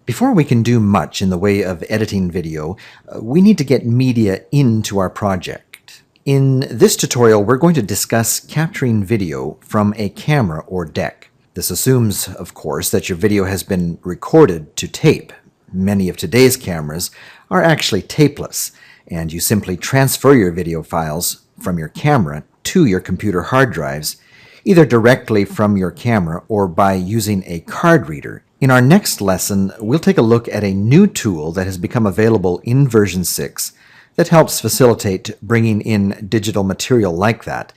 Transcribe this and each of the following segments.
Before we can do much in the way of editing video, we need to get media into our project. In this tutorial, we're going to discuss capturing video from a camera or deck. This assumes, of course, that your video has been recorded to tape. Many of today's cameras are actually tapeless, and you simply transfer your video files from your camera to your computer hard drives, either directly from your camera or by using a card reader. In our next lesson, we'll take a look at a new tool that has become available in version 6 that helps facilitate bringing in digital material like that.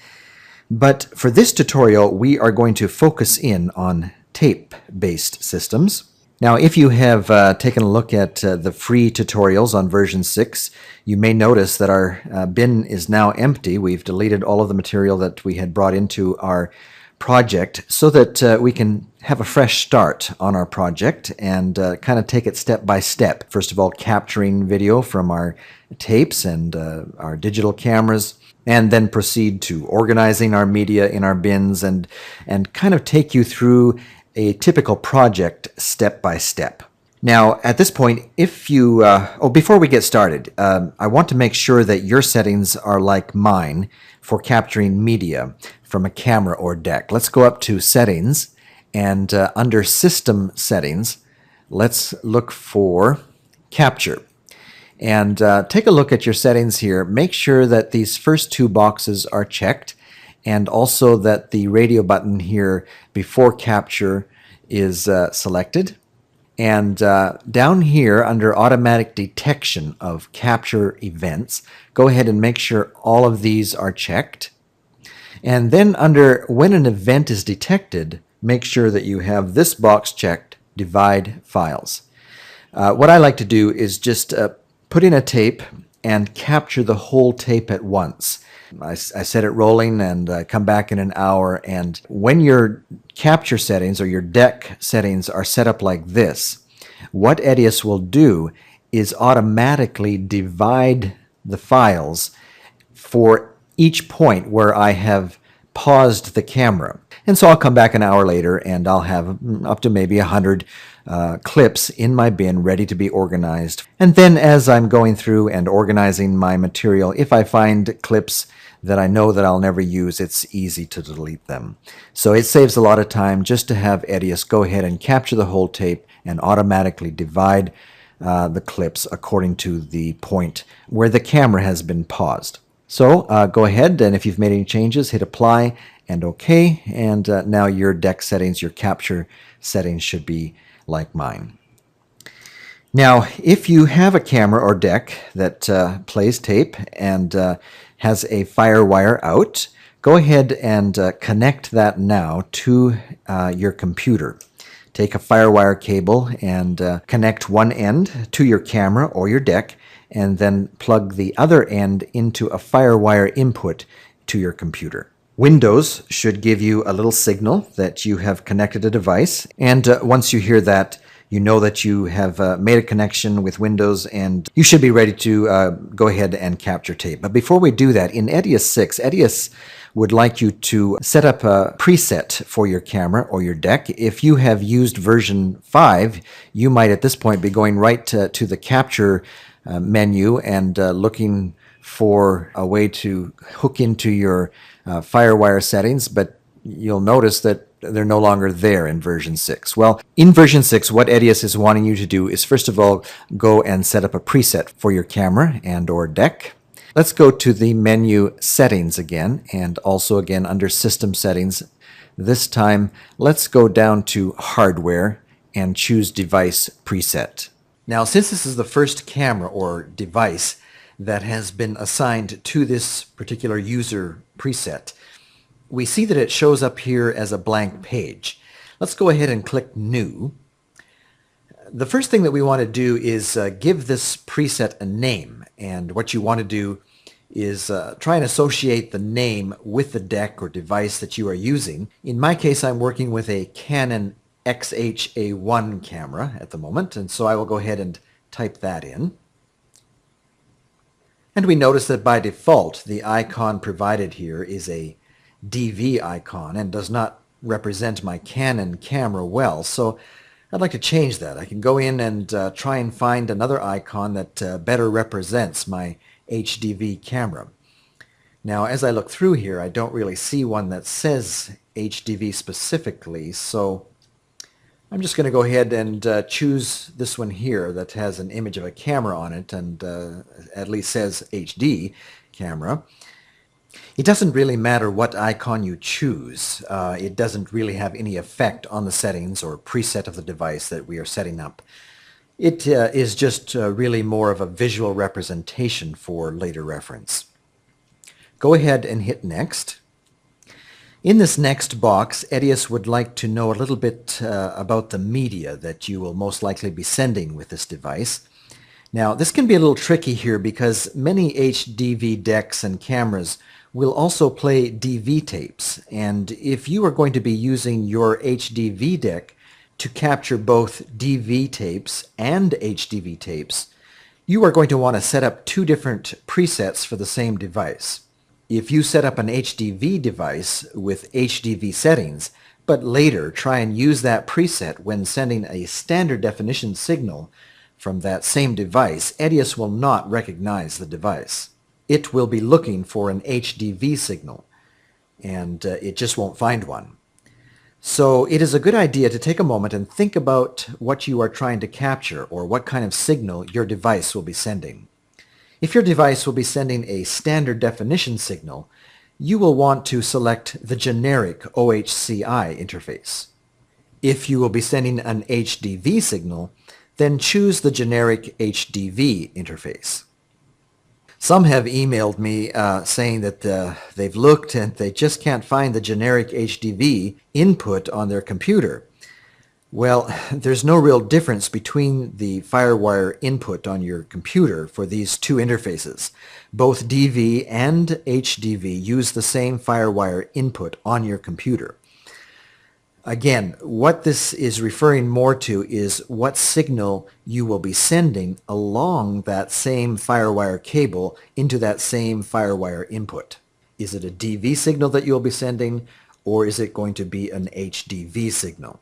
But for this tutorial, we are going to focus in on tape-based systems. Now, if you have taken a look at the free tutorials on version 6, you may notice that our bin is now empty. We've deleted all of the material that we had brought into our project so that we can have a fresh start on our project and kind of take it step by step. First of all, capturing video from our tapes and our digital cameras, and then proceed to organizing our media in our bins and kind of take you through a typical project step by step. Now, at this point, if you, before we get started, I want to make sure that your settings are like mine for capturing media from a camera or deck. Let's go up to Settings, and under System Settings, let's look for Capture. And take a look at your settings here. Make sure that these first two boxes are checked, and also that the radio button here before capture is selected. And down here under automatic detection of capture events, go ahead and make sure all of these are checked. And then under when an event is detected, make sure that you have this box checked, divide files. What I like to do is just put in a tape and capture the whole tape at once. I set it rolling and come back in an hour, and when your capture settings or your deck settings are set up like this, what Edius will do is automatically divide the files for each point where I have paused the camera. And so I'll come back an hour later and I'll have up to maybe 100 clips in my bin ready to be organized. And then as I'm going through and organizing my material, if I find clips that I know that I'll never use, it's easy to delete them. So it saves a lot of time just to have Edius go ahead and capture the whole tape and automatically divide the clips according to the point where the camera has been paused. So go ahead, and if you've made any changes, hit apply and OK, and now your deck settings, your capture settings should be like mine. Now, if you have a camera or deck that plays tape and has a FireWire out, go ahead and connect that now to your computer. Take a FireWire cable and connect one end to your camera or your deck, and then plug the other end into a FireWire input to your computer. Windows should give you a little signal that you have connected a device, and once you hear that, you know that you have made a connection with Windows, and you should be ready to go ahead and capture tape. But before we do that, in Edius 6, Edius would like you to set up a preset for your camera or your deck. If you have used version 5, you might at this point be going right to the capture menu and looking for a way to hook into your FireWire settings, but you'll notice that they're no longer there in version 6. Well, in version 6, what Edius is wanting you to do is, first of all, go and set up a preset for your camera and or deck. Let's go to the menu Settings again, and also again under System Settings. This time, let's go down to Hardware and choose Device Preset. Now, since this is the first camera or device that has been assigned to this particular user preset, we see that it shows up here as a blank page. Let's go ahead and click New. The first thing that we want to do is give this preset a name, and what you want to do is try and associate the name with the deck or device that you are using. In my case, I'm working with a Canon XH-A1 camera at the moment, and so I will go ahead and type that in. And we notice that by default, the icon provided here is a DV icon and does not represent my Canon camera well. So I'd like to change that. I can go in and try and find another icon that better represents my HDV camera. Now, as I look through here, I don't really see one that says HDV specifically, so I'm just going to go ahead and choose this one here that has an image of a camera on it and at least says HD camera. It doesn't really matter what icon you choose. It doesn't really have any effect on the settings or preset of the device that we are setting up. It is just really more of a visual representation for later reference. Go ahead and hit Next. In this next box, Edius would like to know a little bit about the media that you will most likely be sending with this device. Now, this can be a little tricky here because many HDV decks and cameras will also play DV tapes, and if you are going to be using your HDV deck to capture both DV tapes and HDV tapes, you are going to want to set up two different presets for the same device. If you set up an HDV device with HDV settings, but later try and use that preset when sending a standard definition signal from that same device, Edius will not recognize the device. It will be looking for an HDV signal, and it just won't find one. So it is a good idea to take a moment and think about what you are trying to capture or what kind of signal your device will be sending. If your device will be sending a standard definition signal, you will want to select the generic OHCI interface. If you will be sending an HDV signal, then choose the generic HDV interface. Some have emailed me saying that they've looked and they just can't find the generic HDV input on their computer. Well, there's no real difference between the FireWire input on your computer for these two interfaces. Both DV and HDV use the same FireWire input on your computer. Again, what this is referring more to is what signal you will be sending along that same FireWire cable into that same FireWire input. Is it a DV signal that you'll be sending, or is it going to be an HDV signal?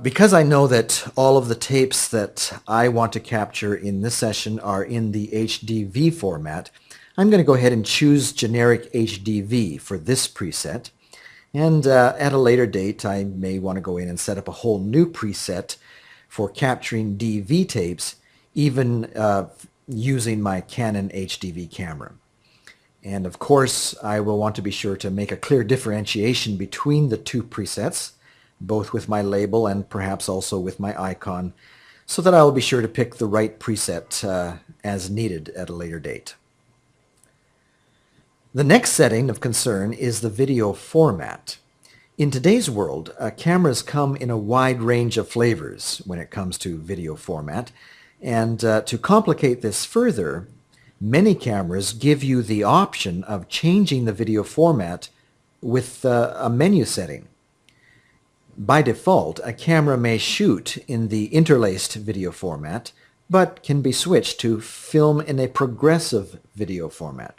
Because I know that all of the tapes that I want to capture in this session are in the HDV format, I'm going to go ahead and choose generic HDV for this preset. And at a later date, I may want to go in and set up a whole new preset for capturing DV tapes, even using my Canon HDV camera. And of course, I will want to be sure to make a clear differentiation between the two presets, both with my label and perhaps also with my icon, so that I will be sure to pick the right preset as needed at a later date. The next setting of concern is the video format. In today's world, cameras come in a wide range of flavors when it comes to video format, and to complicate this further, many cameras give you the option of changing the video format with a menu setting. By default, a camera may shoot in the interlaced video format, but can be switched to film in a progressive video format.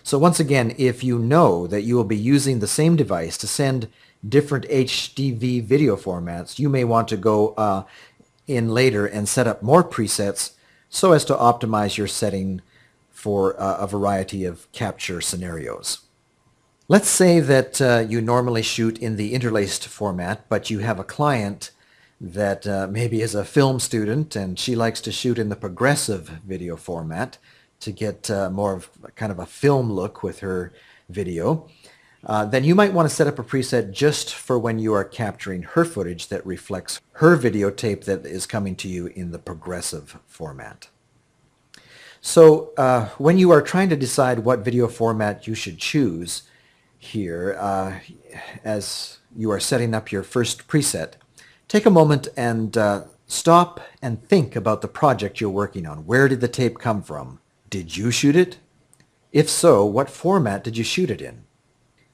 So once again, if you know that you will be using the same device to send different HDV video formats, you may want to go in later and set up more presets so as to optimize your setting for a variety of capture scenarios. Let's say that you normally shoot in the interlaced format, but you have a client that maybe is a film student and she likes to shoot in the progressive video format to get more of kind of a film look with her video. Then you might want to set up a preset just for when you are capturing her footage that reflects her videotape that is coming to you in the progressive format. So when you are trying to decide what video format you should choose here, as you are setting up your first preset, take a moment and stop and think about the project you're working on. Where did the tape come from? Did you shoot it? If so, what format did you shoot it in?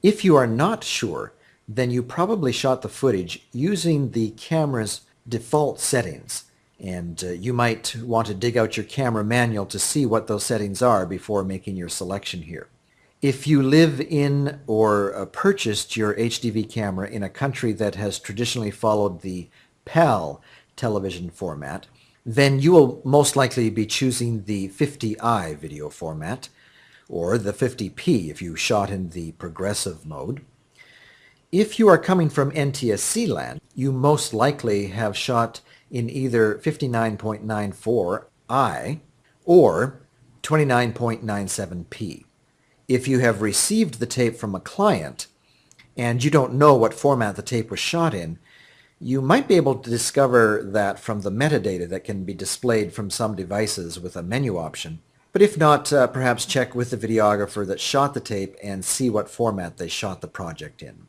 If you are not sure, then you probably shot the footage using the camera's default settings, and you might want to dig out your camera manual to see what those settings are before making your selection here. If you live in or purchased your HDV camera in a country that has traditionally followed the PAL television format, then you will most likely be choosing the 50i video format, or the 50p if you shot in the progressive mode. If you are coming from NTSC land, you most likely have shot in either 59.94i or 29.97p. If you have received the tape from a client and you don't know what format the tape was shot in, you might be able to discover that from the metadata that can be displayed from some devices with a menu option. But if not, perhaps check with the videographer that shot the tape and see what format they shot the project in.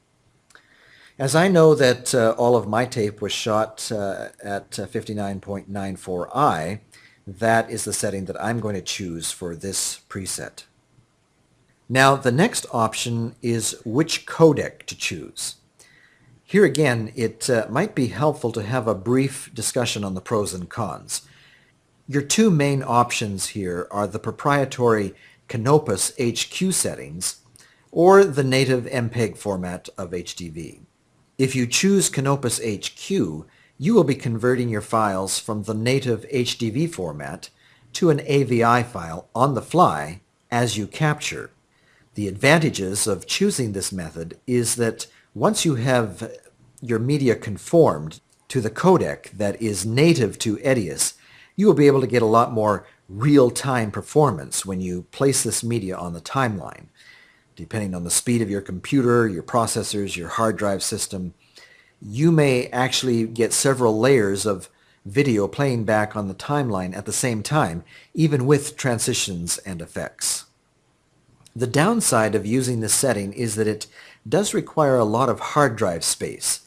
As I know that all of my tape was shot at 59.94i, that is the setting that I'm going to choose for this preset. Now, the next option is which codec to choose. Here again, it might be helpful to have a brief discussion on the pros and cons. Your two main options here are the proprietary Canopus HQ settings or the native MPEG format of HDV. If you choose Canopus HQ, you will be converting your files from the native HDV format to an AVI file on the fly as you capture. The advantages of choosing this method is that once you have your media conformed to the codec that is native to Edius, you will be able to get a lot more real-time performance when you place this media on the timeline. Depending on the speed of your computer, your processors, your hard drive system, you may actually get several layers of video playing back on the timeline at the same time, even with transitions and effects. The downside of using this setting is that it does require a lot of hard drive space.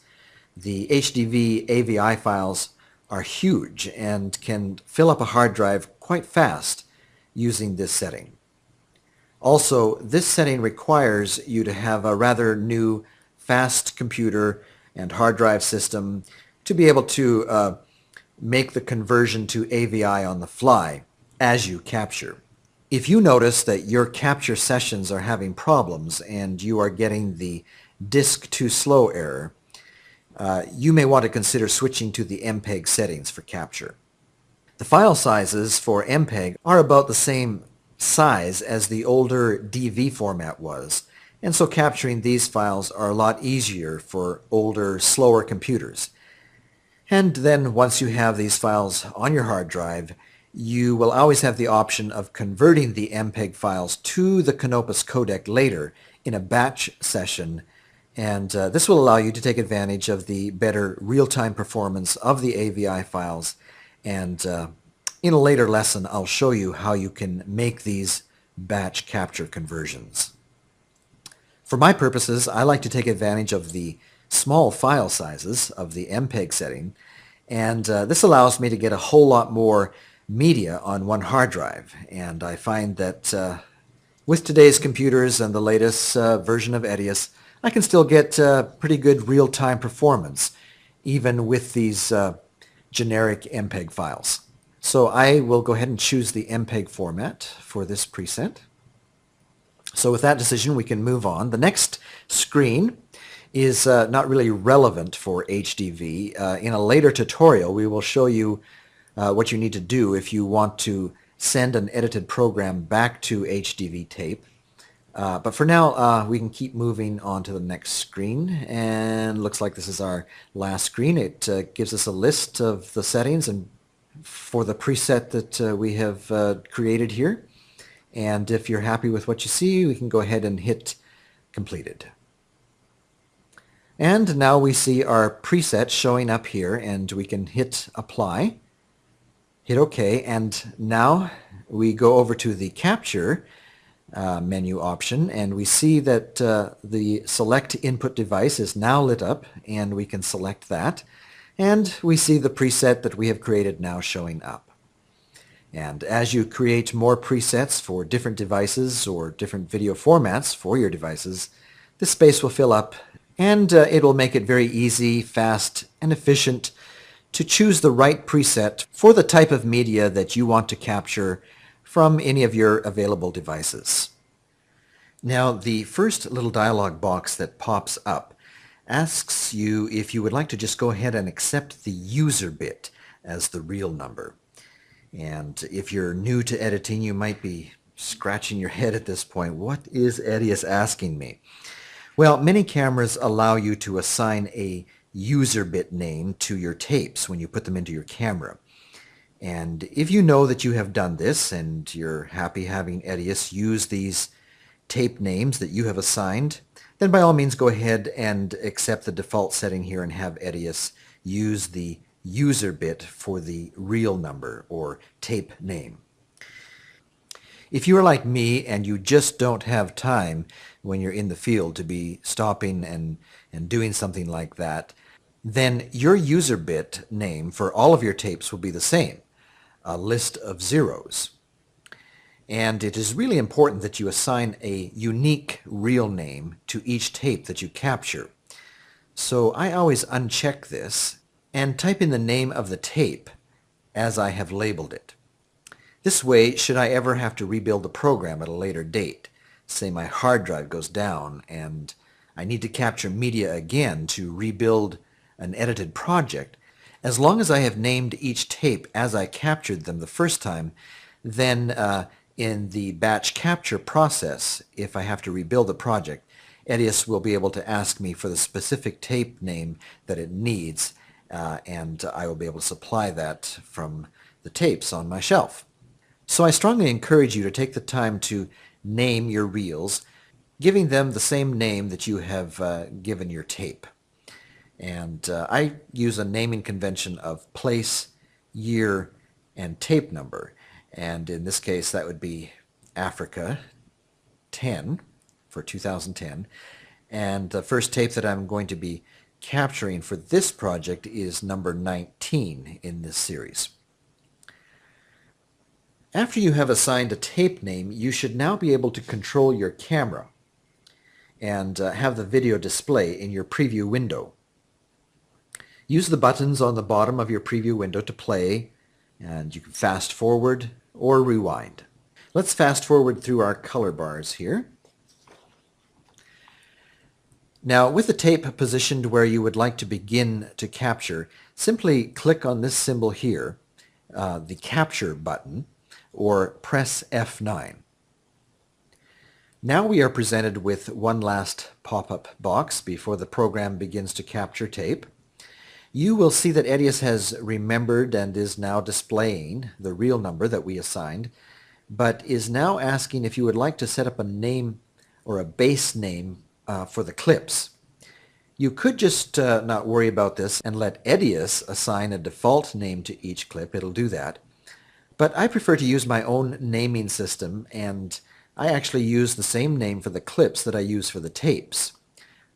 The HDV AVI files are huge and can fill up a hard drive quite fast using this setting. Also, this setting requires you to have a rather new fast computer and hard drive system to be able to make the conversion to AVI on the fly as you capture. If you notice that your capture sessions are having problems and you are getting the disk too slow error, you may want to consider switching to the MPEG settings for capture. The file sizes for MPEG are about the same size as the older DV format was, and so capturing these files are a lot easier for older, slower computers. And then once you have these files on your hard drive, you will always have the option of converting the MPEG files to the Canopus codec later in a batch session, and this will allow you to take advantage of the better real-time performance of the AVI files. And in a later lesson, I'll show you how you can make these batch capture conversions. For my purposes, I like to take advantage of the small file sizes of the MPEG setting, and this allows me to get a whole lot more media on one hard drive. And I find that with today's computers and the latest version of Edius, I can still get pretty good real-time performance even with these generic MPEG files. So I will go ahead and choose the MPEG format for this preset. So with that decision, we can move on. The next screen is not really relevant for HDV. In a later tutorial, we will show you what you need to do if you want to send an edited program back to HDV tape. But for now, we can keep moving on to the next screen, and looks like this is our last screen. It gives us a list of the settings and for the preset that we have created here. And if you're happy with what you see, we can go ahead and hit completed. And now we see our preset showing up here, and we can hit apply, hit OK, and now we go over to the capture menu option, and we see that the select input device is now lit up, and we can select that, and we see the preset that we have created now showing up. And as you create more presets for different devices or different video formats for your devices, this space will fill up, and it will make it very easy, fast, and efficient to choose the right preset for the type of media that you want to capture from any of your available devices. Now, the first little dialog box that pops up asks you if you would like to just go ahead and accept the user bit as the real number. And if you're new to editing, you might be scratching your head at this point. What is Edius asking me? Well, many cameras allow you to assign a user bit name to your tapes when you put them into your camera. And if you know that you have done this and you're happy having Edius use these tape names that you have assigned, then by all means go ahead and accept the default setting here and have Edius use the user bit for the real number or tape name. If you are like me and you just don't have time when you're in the field to be stopping and doing something like that, then your user bit name for all of your tapes will be the same, a list of zeros. And it is really important that you assign a unique real name to each tape that you capture. So I always uncheck this and type in the name of the tape as I have labeled it. This way, should I ever have to rebuild the program at a later date, say my hard drive goes down and I need to capture media again to rebuild an edited project, as long as I have named each tape as I captured them the first time, then in the batch capture process, if I have to rebuild the project, Edius will be able to ask me for the specific tape name that it needs, and I will be able to supply that from the tapes on my shelf. So I strongly encourage you to take the time to name your reels, giving them the same name that you have given your tape. And I use a naming convention of place, year, and tape number. And in this case, that would be Africa 10 for 2010. And the first tape that I'm going to be capturing for this project is number 19 in this series. After you have assigned a tape name, you should now be able to control your camera and have the video display in your preview window. Use the buttons on the bottom of your preview window to play, and you can fast forward or rewind. Let's fast forward through our color bars here. Now, with the tape positioned where you would like to begin to capture, simply click on this symbol here, the capture button, or press F9. Now we are presented with one last pop-up box before the program begins to capture tape. You will see that Edius has remembered and is now displaying the real number that we assigned, but is now asking if you would like to set up a name or a base name for the clips. You could just not worry about this and let Edius assign a default name to each clip. It'll do that. But I prefer to use my own naming system, and I actually use the same name for the clips that I use for the tapes.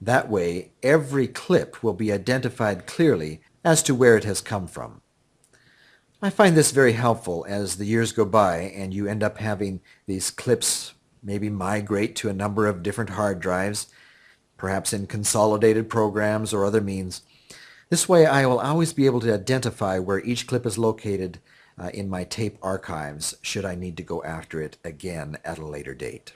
That way, every clip will be identified clearly as to where it has come from. I find this very helpful as the years go by and you end up having these clips maybe migrate to a number of different hard drives, perhaps in consolidated programs or other means. This way I will always be able to identify where each clip is located in my tape archives should I need to go after it again at a later date.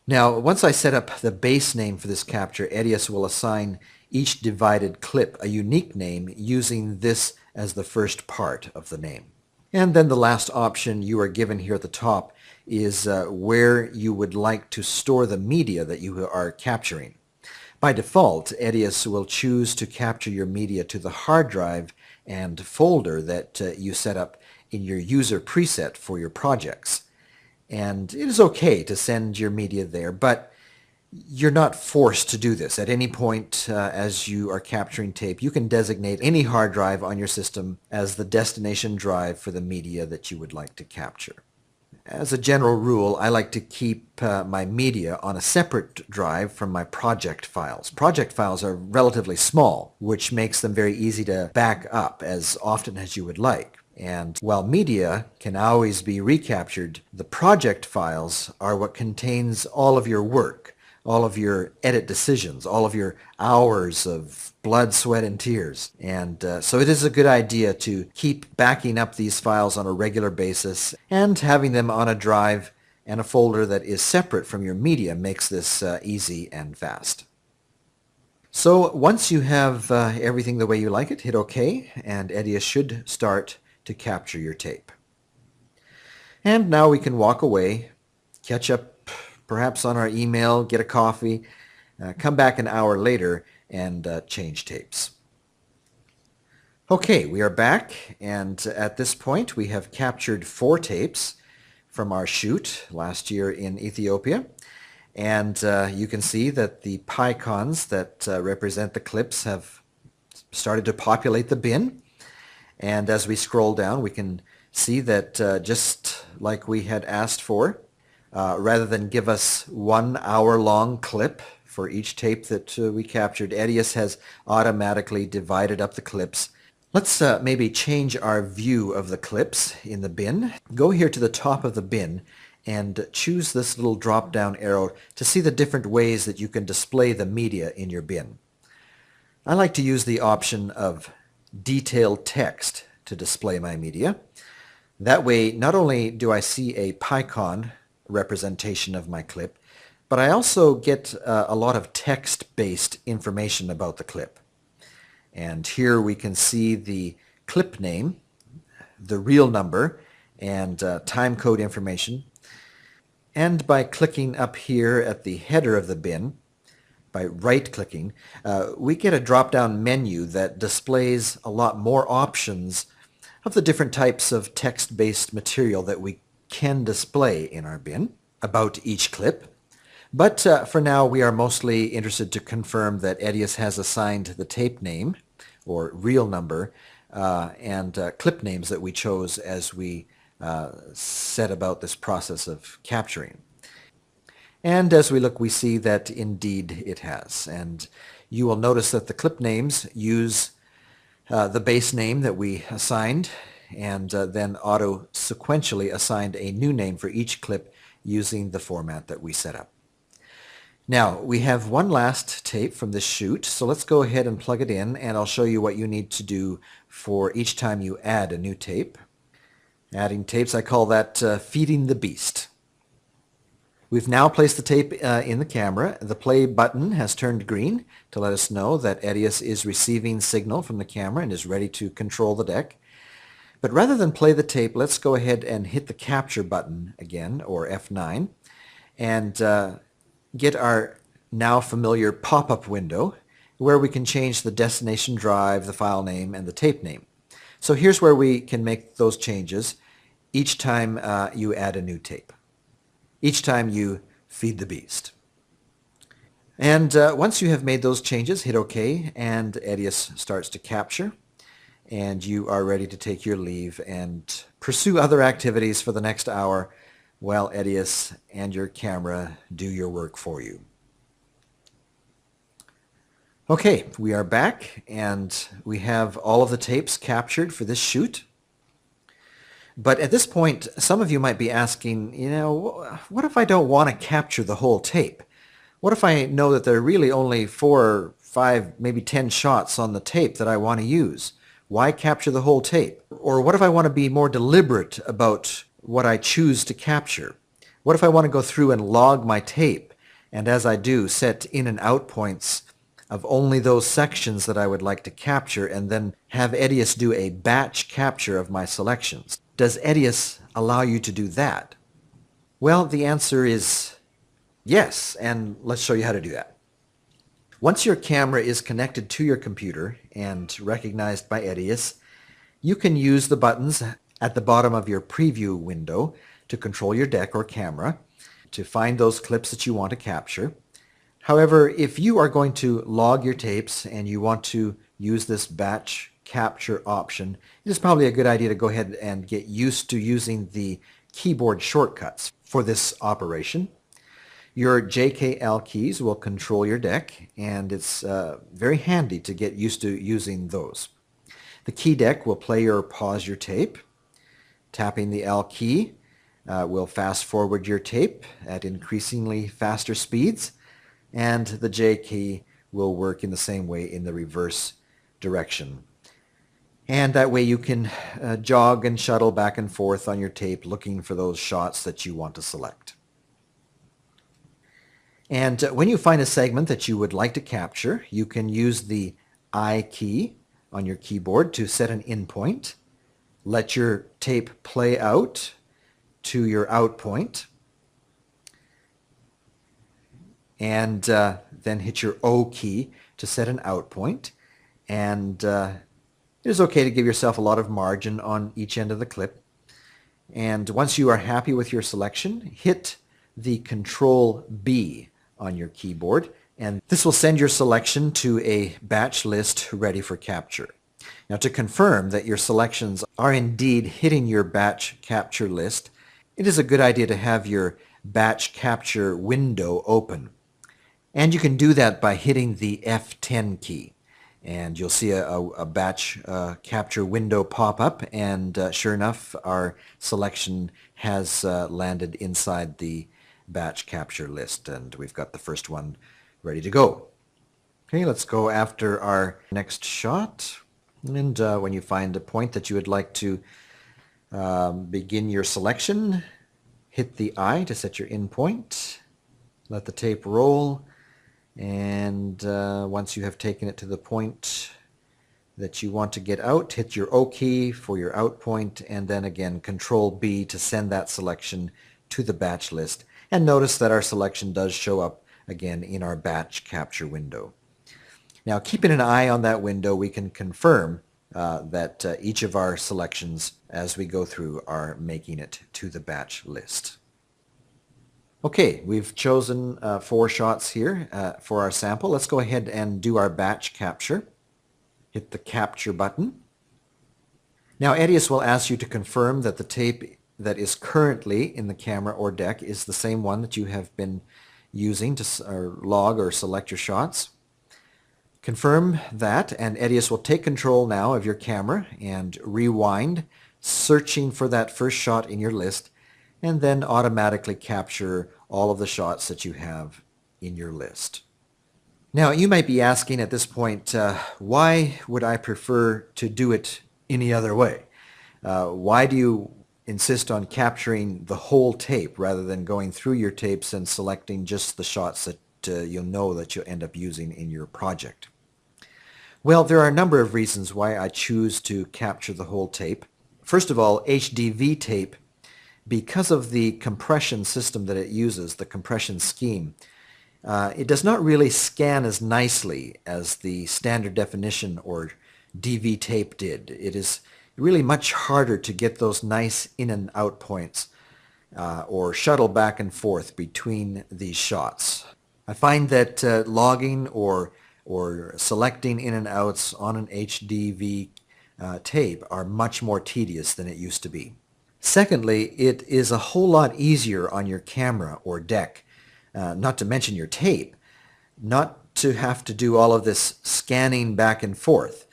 Now, once I set up the base name for this capture, Edius will assign each divided clip a unique name using this as the first part of the name. And then the last option you are given here at the top is where you would like to store the media that you are capturing. By default, Edius will choose to capture your media to the hard drive and folder that you set up in your user preset for your projects. And it is okay to send your media there, but you're not forced to do this. At any point as you are capturing tape, you can designate any hard drive on your system as the destination drive for the media that you would like to capture. As a general rule, I like to keep my media on a separate drive from my project files. Project files are relatively small, which makes them very easy to back up as often as you would like. And while media can always be recaptured, the project files are what contains all of your work, all of your edit decisions, all of your hours of blood, sweat, and tears. And so it is a good idea to keep backing up these files on a regular basis and having them on a drive and a folder that is separate from your media makes this easy and fast. So once you have everything the way you like it, hit OK, and Edius should start to capture your tape. And now we can walk away, catch up perhaps on our email, get a coffee, come back an hour later and change tapes. Okay, we are back, and at this point we have captured 4 tapes from our shoot last year in Ethiopia. And you can see that the picons that represent the clips have started to populate the bin. And as we scroll down, we can see that just like we had asked for, rather than give us 1 hour-long clip for each tape that we captured, Edius has automatically divided up the clips. Let's maybe change our view of the clips in the bin. Go here to the top of the bin and choose this little drop-down arrow to see the different ways that you can display the media in your bin. I like to use the option of detailed text to display my media. That way, not only do I see a picon representation of my clip, but I also get a lot of text-based information about the clip. And here we can see the clip name, the reel number, and time code information. And by clicking up here at the header of the bin, by right-clicking, we get a drop-down menu that displays a lot more options of the different types of text-based material that we can display in our bin about each clip. But for now, we are mostly interested to confirm that Edius has assigned the tape name or reel number and clip names that we chose as we set about this process of capturing. And as we look, we see that indeed it has. And you will notice that the clip names use the base name that we assigned, and then auto-sequentially assigned a new name for each clip using the format that we set up. Now, we have one last tape from this shoot, so let's go ahead and plug it in, and I'll show you what you need to do for each time you add a new tape. Adding tapes, I call that feeding the beast. We've now placed the tape in the camera. The play button has turned green to let us know that Edius is receiving signal from the camera and is ready to control the deck. But rather than play the tape, let's go ahead and hit the capture button again, or F9, and get our now familiar pop-up window where we can change the destination drive, the file name, and the tape name. So here's where we can make those changes each time you add a new tape, each time you feed the beast. And once you have made those changes, hit OK, and Edius starts to capture, and you are ready to take your leave and pursue other activities for the next hour while Edius and your camera do your work for you. Okay, we are back, and we have all of the tapes captured for this shoot. But at this point, some of you might be asking, what if I don't want to capture the whole tape? What if I know that there are really only 4 or 5, maybe 10 shots on the tape that I want to use? Why capture the whole tape? Or what if I want to be more deliberate about what I choose to capture? What if I want to go through and log my tape, and as I do, set in and out points of only those sections that I would like to capture, and then have Edius do a batch capture of my selections? Does Edius allow you to do that? Well, the answer is yes, and let's show you how to do that. Once your camera is connected to your computer and recognized by Edius, you can use the buttons at the bottom of your preview window to control your deck or camera, to find those clips that you want to capture. However, if you are going to log your tapes and you want to use this batch capture option, it is probably a good idea to go ahead and get used to using the keyboard shortcuts for this operation. Your JKL keys will control your deck, and it's very handy to get used to using those. The key deck will play or pause your tape. Tapping the L key will fast forward your tape at increasingly faster speeds, and the J key will work in the same way in the reverse direction. And that way you can jog and shuttle back and forth on your tape looking for those shots that you want to select. And when you find a segment that you would like to capture, you can use the I key on your keyboard to set an in point. Let your tape play out to your out point. And then hit your O key to set an out point. And it is okay to give yourself a lot of margin on each end of the clip. And once you are happy with your selection, hit the Control B on your keyboard, and this will send your selection to a batch list ready for capture. Now, to confirm that your selections are indeed hitting your batch capture list, it is a good idea to have your batch capture window open. And you can do that by hitting the F10 key. And you'll see a batch capture window pop up, and sure enough, our selection has landed inside the batch capture list, and we've got the first one ready to go. Okay, let's go after our next shot. And when you find a point that you would like to begin your selection, hit the I to set your in point, let the tape roll, and once you have taken it to the point that you want to get out, hit your O key for your out point, and then again Control B to send that selection to the batch list. And notice that our selection does show up again in our batch capture window. Now, keeping an eye on that window, we can confirm that each of our selections as we go through are making it to the batch list. Okay, we've chosen 4 shots here for our sample. Let's go ahead and do our batch capture. Hit the capture button. Now, Edius will ask you to confirm that the tape that is currently in the camera or deck is the same one that you have been using to log or select your shots. Confirm that, and Edius will take control now of your camera and rewind, searching for that first shot in your list, and then automatically capture all of the shots that you have in your list. Now, you might be asking at this point, why would I prefer to do it any other way? Why do you insist on capturing the whole tape rather than going through your tapes and selecting just the shots that you'll know that you'll end up using in your project? Well, there are a number of reasons why I choose to capture the whole tape. First of all, HDV tape, because of the compression system that it uses, the compression scheme, it does not really scan as nicely as the standard definition or DV tape did. It is really much harder to get those nice in and out points or shuttle back and forth between these shots. I find that logging or selecting in and outs on an HDV tape are much more tedious than it used to be. Secondly, it is a whole lot easier on your camera or deck, not to mention your tape, not to have to do all of this scanning back and forth,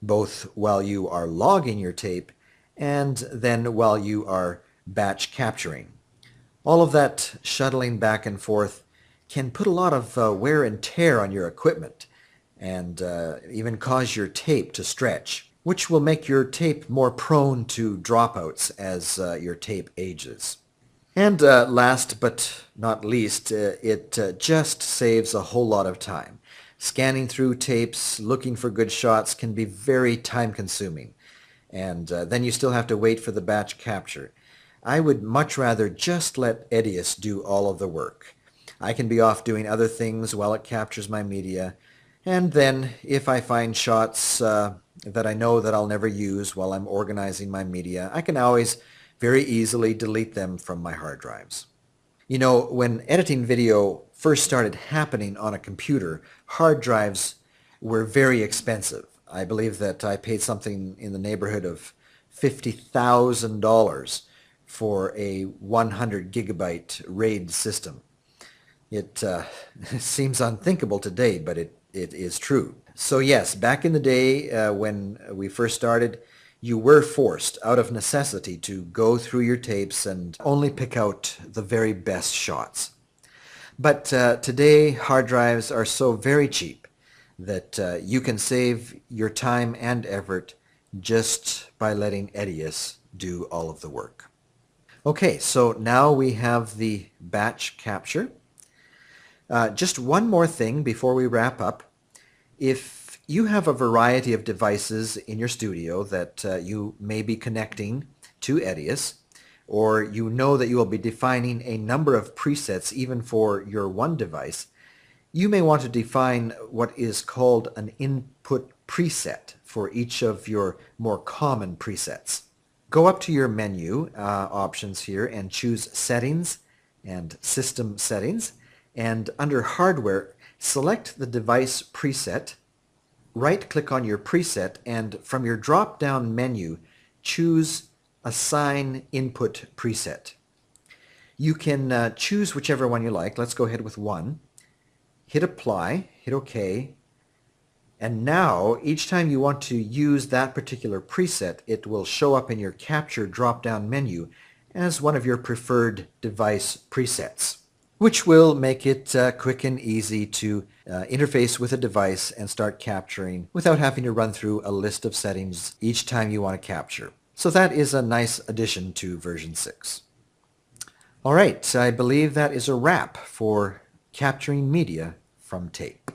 both while you are logging your tape and then while you are batch capturing. All of that shuttling back and forth can put a lot of wear and tear on your equipment and even cause your tape to stretch, which will make your tape more prone to dropouts as your tape ages. And last but not least, it just saves a whole lot of time. Scanning through tapes, looking for good shots can be very time-consuming, and then you still have to wait for the batch capture. I would much rather just let Edius do all of the work. I can be off doing other things while it captures my media, and then if I find shots that I know that I'll never use while I'm organizing my media, I can always very easily delete them from my hard drives. You know, when editing video first started happening on a computer, hard drives were very expensive. I believe that I paid something in the neighborhood of $50,000 for a 100 gigabyte RAID system. It seems unthinkable today, but it is true. So yes, back in the day when we first started, you were forced out of necessity to go through your tapes and only pick out the very best shots. But today, hard drives are so very cheap that you can save your time and effort just by letting Edius do all of the work. Okay, so now we have the batch capture. Just one more thing before we wrap up. If you have a variety of devices in your studio that you may be connecting to Edius, or you know that you will be defining a number of presets even for your one device, you may want to define what is called an input preset for each of your more common presets. Go up to your menu options here and choose Settings and System Settings, and under Hardware, select the device preset, right-click on your preset, and from your drop-down menu, choose Assign Input Preset. You can choose whichever one you like. Let's go ahead with one. Hit Apply, hit OK, and now each time you want to use that particular preset, it will show up in your Capture drop-down menu as one of your preferred device presets, which will make it quick and easy to interface with a device and start capturing without having to run through a list of settings each time you want to capture. So that is a nice addition to version 6. All right, I believe that is a wrap for capturing media from tape.